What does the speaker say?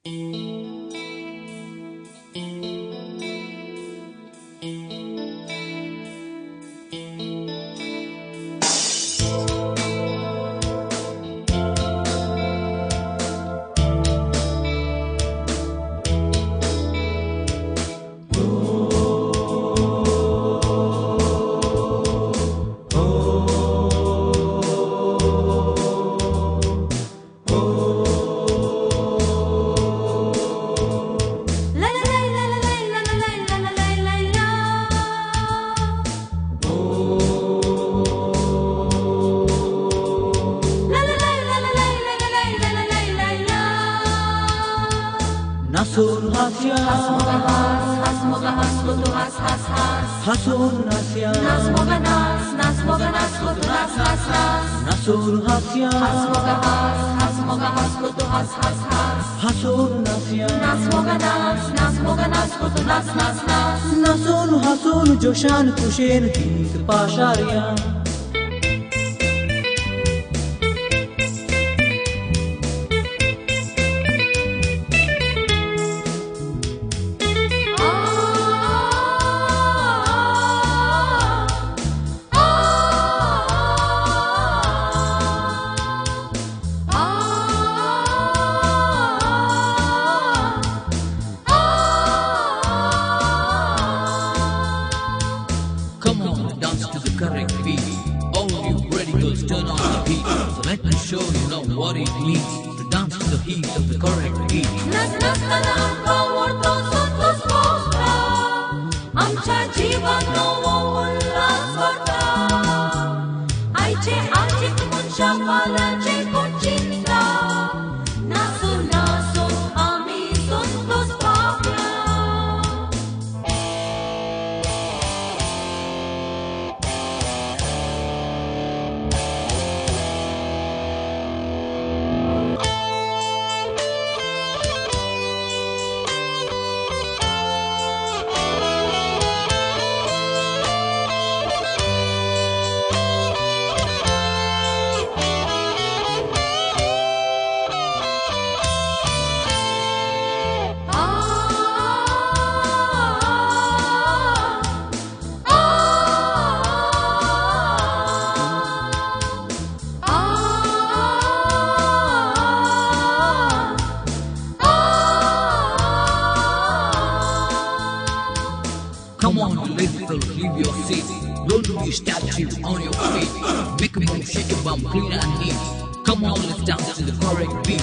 Nason Hasya, semoga has, semoga has, kutu has. Hason Hasya, semoga nas, kutu nas. Nason Hasya, Semoga has, kutu has. Hason Hasya, semoga nas, kutu nas. Nason Hason Joshan Kushen Hit Pasharya. Come on, dance to the correct beat. All you ready girls, turn on the heat. So let me show you know what it means to dance to the heat of the correct beat. Nas talanka warto suntos mostra, amcha जीवनो उल्हास करता. आईचे आर्थिक मुंशा पालाचे कोचिंगा. नासून आम्ही संतोष पावला. Come on, you ladies, leave your seat. Don't be a statue on your feet. Make a move, shake your bum, clean and neat. Come on, let's dance to the correct beat.